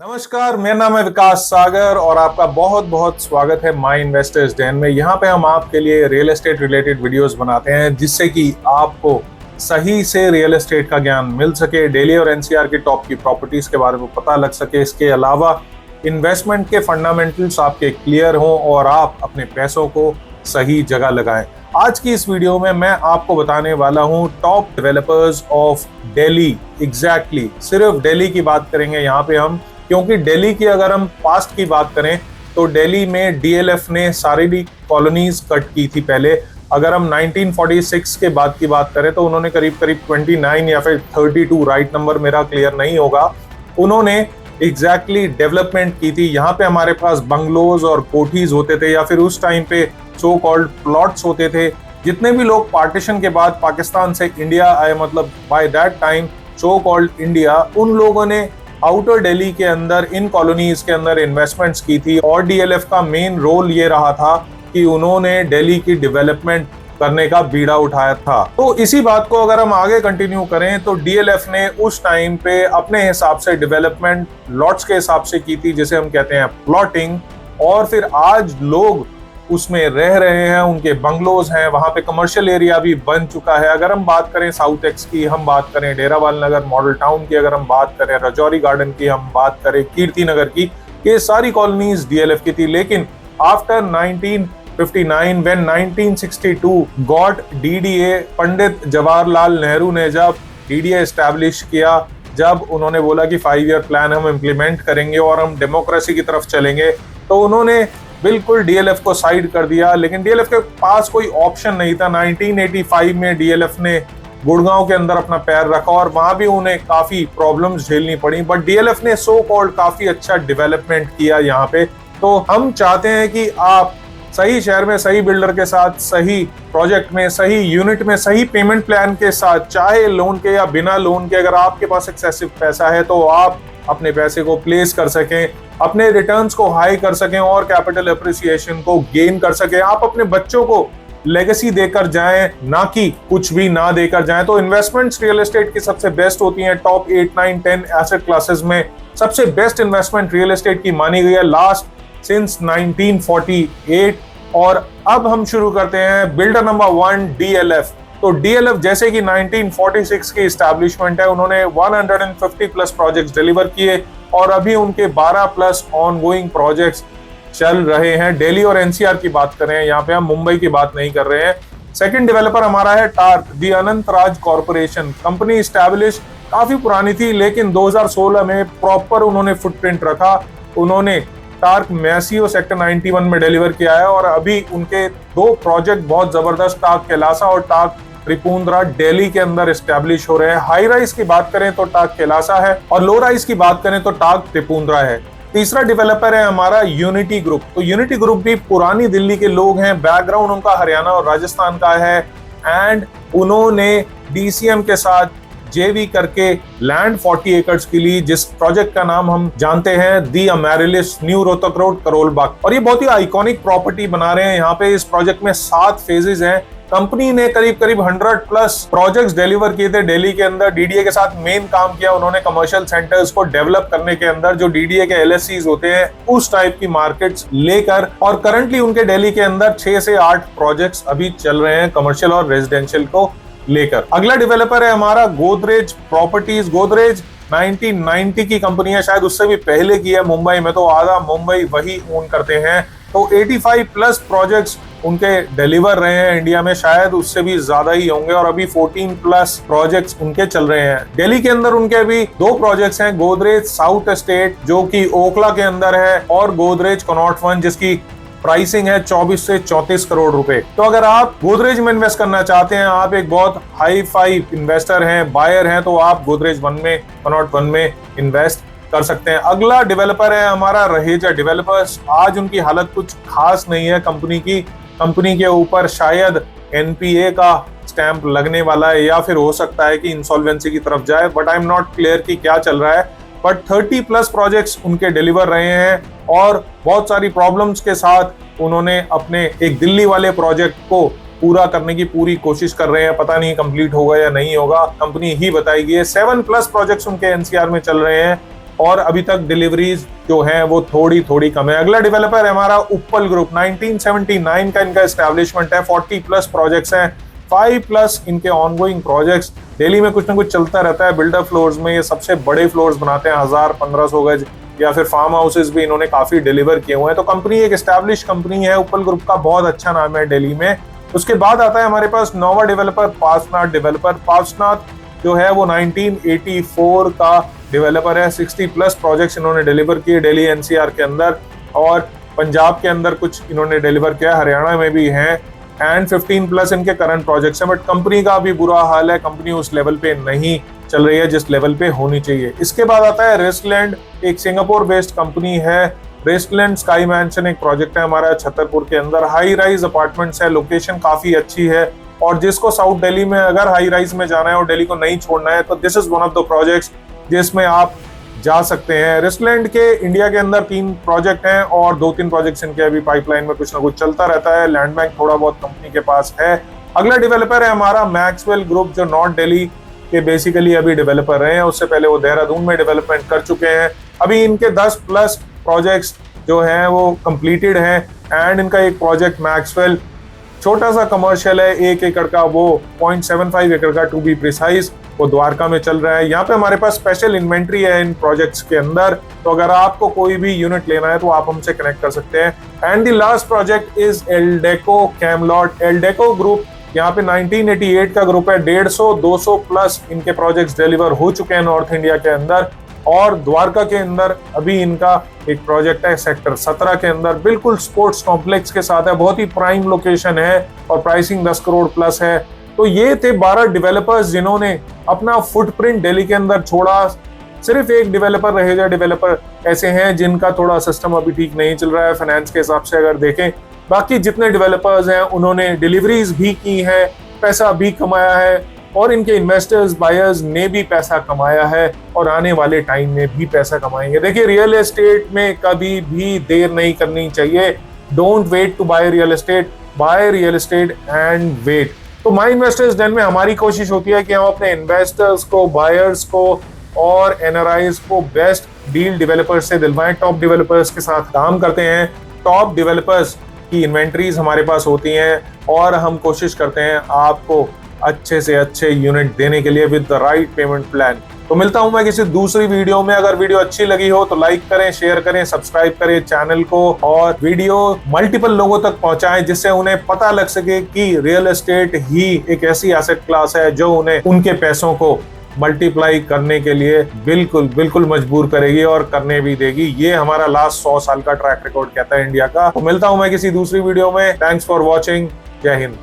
नमस्कार, मेरा नाम है विकास सागर और आपका बहुत बहुत स्वागत है माई इन्वेस्टर्स डैन में। यहाँ पे हम आपके लिए रियल एस्टेट रिलेटेड वीडियोस बनाते हैं जिससे कि आपको सही से रियल एस्टेट का ज्ञान मिल सके, दिल्ली और एनसीआर की टॉप की प्रॉपर्टीज के बारे में पता लग सके। इसके अलावा इन्वेस्टमेंट के फंडामेंटल्स आपके क्लियर हों और आप अपने पैसों को सही जगह लगाएं। आज की इस वीडियो में मैं आपको बताने वाला हूं top developers of Delhi. Exactly सिर्फ दिल्ली की बात करेंगे यहाँ पे हम, क्योंकि दिल्ली की अगर हम पास्ट की बात करें तो दिल्ली में डीएलएफ ने सारी कॉलोनीज कट की थी पहले। अगर हम 1946 के बाद की बात करें तो उन्होंने करीब 29 या फिर 32, राइट नंबर मेरा क्लियर नहीं होगा, उन्होंने एग्जैक्टली डेवलपमेंट की थी। यहाँ पे हमारे पास बंगलोज और कोठीज होते थे या फिर उस टाइम पे सो कॉल्ड प्लॉट्स होते थे। जितने भी लोग पार्टीशन के बाद पाकिस्तान से इंडिया आए, मतलब by that time so called India, उन लोगों ने आउटर दिल्ली के अंदर इन कॉलोनीज के अंदर इन्वेस्टमेंट्स की थी और डीएलएफ का मेन रोल ये रहा था कि उन्होंने दिल्ली की डेवलपमेंट करने का बीड़ा उठाया था। तो इसी बात को अगर हम आगे कंटिन्यू करें तो डीएलएफ ने उस टाइम पे अपने हिसाब से डेवलपमेंट लॉट्स के हिसाब से की थी, जिसे हम कहते हैं प्लॉटिंग, और फिर आज लोग उसमें रह रहे हैं, उनके बंगलोज हैं, वहां पे कमर्शियल एरिया भी बन चुका है। अगर हम बात करें साउथ एक्स की, हम बात करें डेरावाल नगर मॉडल टाउन की, अगर हम बात करें रजौरी गार्डन की, हम बात करें कीर्ति नगर की, ये सारी कॉलोनीज डीएलएफ की थी। लेकिन after 1959 when 1962 got DDA, Pandit Jawaharlal Nehru ने जब डीडीए एस्टैब्लिश किया, जब उन्होंने बोला कि 5 ईयर प्लान हम इम्प्लीमेंट करेंगे और हम डेमोक्रेसी की तरफ चलेंगे, तो उन्होंने बिल्कुल डीएलएफ को साइड कर दिया। लेकिन डीएलएफ के पास कोई ऑप्शन नहीं था। 1985 में डीएलएफ ने गुड़गांव के अंदर अपना पैर रखा और वहां भी उन्हें काफी प्रॉब्लम्स झेलनी पड़ी, बट डीएलएफ ने सो कॉल्ड काफी अच्छा डेवलपमेंट किया यहाँ पे। तो हम चाहते हैं कि आप सही शहर में सही बिल्डर के साथ, सही प्रोजेक्ट में, सही यूनिट में, सही पेमेंट प्लान के साथ, चाहे लोन के या बिना लोन के, अगर आपके पास एक्सेसिव पैसा है तो आप अपने पैसे को प्लेस कर सकें, अपने रिटर्न्स को हाई कर सकें और कैपिटल एप्रिसिएशन को गेन कर सकें। आप अपने बच्चों को लेगेसी देकर जाएं, ना कि कुछ भी ना देकर जाएं। तो इन्वेस्टमेंट्स रियल एस्टेट की सबसे बेस्ट होती हैं। टॉप 8, 9, 10 एसेट क्लासेस में सबसे बेस्ट इन्वेस्टमेंट रियल एस्टेट की मानी गई है लास्ट सिंस 1948। और अब हम शुरू करते हैं बिल्डर नंबर 1 डीएलएफ। तो डीएलएफ जैसे कि 1946 की एस्टैब्लिशमेंट है, उन्होंने 150 प्लस प्रोजेक्ट्स डिलीवर किए और अभी उनके 12 प्लस ऑनगोइंग प्रोजेक्ट्स चल रहे हैं। दिल्ली और एनसीआर की बात कर रहे हैं, यहाँ पे हम मुंबई की बात नहीं कर रहे हैं। सेकंड डेवलपर हमारा है टार्क, दी अनंत राज कॉर्पोरेशन। कंपनी एस्टैब्लिश काफी पुरानी थी, लेकिन 2016 में प्रॉपर उन्होंने फुटप्रिंट रखा। उन्होंने टार्क मैसियो सेक्टर 91 में डिलीवर किया है और अभी उनके 2 प्रोजेक्ट बहुत जबरदस्त, टार्क कैलासा और टार्क त्रिपुंद्रा, दिल्ली के अंदर एस्टैब्लिश हो रहे हैं। हाई राइज की बात करें तो टार्क कैलासा है और लो राइज की बात करें तो टार्क त्रिपुंद्रा है। तीसरा डेवलपर है हमारा यूनिटी ग्रुप। तो यूनिटी ग्रुप भी पुरानी दिल्ली के लोग हैं, बैकग्राउंड उनका हरियाणा और राजस्थान का है, एंड उन्होंने डीसीएम के साथ जेवी करके लैंड 40 एकर्स के लिए, जिस प्रोजेक्ट का नाम हम जानते हैं दी अमेरिलिस, न्यू रोहतक रोड, करोल बाग, और ये बहुत ही आइकॉनिक प्रॉपर्टी बना रहे हैं। यहाँ पे इस प्रोजेक्ट में 7 फेजेस हैं। कंपनी ने करीब 100 प्लस प्रोजेक्ट्स डिलीवर किए थे दिल्ली के अंदर। डीडीए के साथ मेन काम किया उन्होंने कमर्शियल सेंटर्स को डेवलप करने के अंदर, जो डीडीए के एलएससीज होते हैं उस टाइप की मार्केट्स लेकर, और करंटली उनके दिल्ली के अंदर 6 से 8 प्रोजेक्ट्स अभी चल रहे हैं कमर्शियल और रेजिडेंशियल को लेकर। अगला डेवलपर है हमारा गोदरेज प्रॉपर्टीज। गोदरेज 1990 की कंपनी है, शायद उससे भी पहले की है मुंबई में, तो आधा मुंबई वही ओन करते हैं। तो 85 प्लस प्रोजेक्ट्स उनके डिलीवर रहे हैं इंडिया में, शायद उससे भी ज्यादा ही होंगे, और अभी 14 प्लस प्रोजेक्ट्स उनके चल रहे हैं। दिल्ली के अंदर उनके अभी 2 प्रोजेक्ट्स हैं, गोदरेज साउथ एस्टेट जो कि ओखला के अंदर है, और गोदरेज कनॉट 1 जिसकी प्राइसिंग है 24 से 34 करोड़ रुपए। तो अगर आप गोदरेज में इन्वेस्ट करना चाहते हैं, आप एक बहुत हाई फाई इन्वेस्टर हैं, बायर हैं, तो आप गोदरेज 1 में, कनॉट 1 में इन्वेस्ट कर सकते हैं। अगला डेवलपर है हमारा रहेजा डेवलपर्स। आज उनकी हालत कुछ खास नहीं है कंपनी की। कंपनी के ऊपर शायद एनपीए का स्टैंप लगने वाला है या फिर हो सकता है कि इंसॉल्वेंसी की तरफ जाए, but I am not clear कि क्या चल रहा है। बट 30 प्लस प्रोजेक्ट्स उनके डिलीवर रहे हैं और बहुत सारी प्रॉब्लम्स के साथ उन्होंने अपने एक दिल्ली वाले प्रोजेक्ट को पूरा करने की पूरी कोशिश कर रहे हैं। पता नहीं कंप्लीट होगा या नहीं होगा, कंपनी ही बताएगी। 7 प्लस प्रोजेक्ट्स उनके एनसीआर में चल रहे हैं और अभी तक डिलीवरीज जो है वो थोड़ी थोड़ी कम है। अगला डेवलपर है हमारा उपल ग्रुप। 1979 का इनका एस्टेब्लिशमेंट है, 40+ प्रोजेक्ट्स हैं, 5+ इनके ऑनगोइंग प्रोजेक्ट्स। दिल्ली में कुछ ना कुछ चलता रहता है। बिल्डर फ्लोर्स में ये सबसे बड़े फ्लोर्स बनाते हैं, 1000-1500 गज या फिर फार्म हाउसेज भी इन्होंने काफी डिलीवर किए हुए हैं। तो कंपनी एक एस्टैब्लिश कंपनी है, उपल ग्रुप का बहुत अच्छा नाम है दिल्ली में। उसके बाद आता है हमारे पास नोवा डेवलपर, पार्श्वनाथ डेवलपर। पार्श्वनाथ जो है वो 1984 का डेवलपर है, 60+ प्रोजेक्ट्स इन्होंने डिलीवर किए दिल्ली एनसीआर के अंदर, और पंजाब के अंदर कुछ इन्होंने डिलीवर किया, हरियाणा में भी है, एंड 15+ इनके करंट प्रोजेक्ट्स हैं। बट कंपनी का भी बुरा हाल है, कंपनी उस लेवल पे नहीं चल रही है जिस लेवल पे होनी चाहिए। इसके बाद आता है रेस्टलैंड, एक सिंगापुर बेस्ड कंपनी है। रेस्टलैंड स्काई मैंशन एक प्रोजेक्ट है हमारा छतरपुर के अंदर, हाई राइज अपार्टमेंट्स है, लोकेशन काफी अच्छी है, और जिसको साउथ दिल्ली में अगर हाई राइज में जाना है और दिल्ली को नहीं छोड़ना है तो this is one of the projects जिसमें आप जा सकते हैं। रेस्टलैंड के इंडिया के अंदर 3 प्रोजेक्ट हैं और 2-3 प्रोजेक्ट्स इनके अभी पाइपलाइन में कुछ ना कुछ चलता रहता है। लैंड बैंक थोड़ा बहुत कंपनी के पास है। अगला डेवलपर है हमारा मैक्सवेल ग्रुप, जो नॉर्थ दिल्ली के बेसिकली अभी डेवलपर रहे हैं, उससे पहले वो देहरादून में डेवलपमेंट कर चुके हैं। अभी इनके 10+ प्रोजेक्ट्स जो हैं वो कंप्लीटेड हैं, एंड इनका एक प्रोजेक्ट मैक्सवेल छोटा सा कमर्शियल है, 1 एकड़ का, वो 0.75 एकड़ का टू बी प्रिसाइज, वो द्वारका में चल रहा है। यहाँ पे हमारे पास स्पेशल इन्वेंट्री है इन प्रोजेक्ट्स के अंदर, तो अगर आपको कोई भी यूनिट लेना है तो आप हमसे कनेक्ट कर सकते हैं। And the last project is Eldeco Camelot. Eldeco group यहाँ पे 1988 का ग्रुप है, 150-200+ इनके प्रोजेक्ट्स डिलीवर हो चुके हैं नॉर्थ इंडिया के अंदर, और द्वारका के अंदर अभी इनका एक प्रोजेक्ट है सेक्टर 17 के अंदर, बिल्कुल स्पोर्ट्स कॉम्प्लेक्स के साथ है, बहुत ही प्राइम लोकेशन है, और प्राइसिंग 10 करोड़+ है। तो ये थे 12 डेवलपर्स जिन्होंने अपना फुटप्रिंट दिल्ली के अंदर छोड़ा। सिर्फ एक डेवलपर रहेगा, डेवलपर ऐसे हैं जिनका थोड़ा सिस्टम अभी ठीक नहीं चल रहा है फाइनेंस के हिसाब से अगर देखें। बाकी जितने डेवलपर्स हैं उन्होंने डिलीवरीज भी की है, पैसा भी कमाया है, और इनके इन्वेस्टर्स बायर्स ने भी पैसा कमाया है, और आने वाले टाइम में भी पैसा कमाएंगे। देखिए, रियल एस्टेट में कभी भी देर नहीं करनी चाहिए। Don't wait to buy real estate, buy real estate and wait. तो माई इन्वेस्टर्स डन में हमारी कोशिश होती है कि हम अपने इन्वेस्टर्स को, बायर्स को और एनआरआईज को बेस्ट डील डेवलपर्स से दिलवाएं। टॉप डेवलपर्स के साथ काम करते हैं, टॉप डेवलपर्स की इन्वेंट्रीज हमारे पास होती हैं, और हम कोशिश करते हैं आपको अच्छे से अच्छे यूनिट देने के लिए with the right payment plan. तो मिलता हूं मैं किसी दूसरी वीडियो में। अगर वीडियो अच्छी लगी हो तो लाइक करें, शेयर करें, सब्सक्राइब करें चैनल को, और वीडियो मल्टीपल लोगों तक पहुंचाएं जिससे उन्हें पता लग सके कि रियल एस्टेट ही एक ऐसी एसेट क्लास है जो उन्हें उनके पैसों को मल्टीप्लाई करने के लिए बिल्कुल बिल्कुल मजबूर करेगी और करने भी देगी। ये हमारा लास्ट 100 साल का ट्रैक रिकॉर्ड कहता है इंडिया का। तो मिलता हूं मैं किसी दूसरी वीडियो में। Thanks for watching. जय हिंद।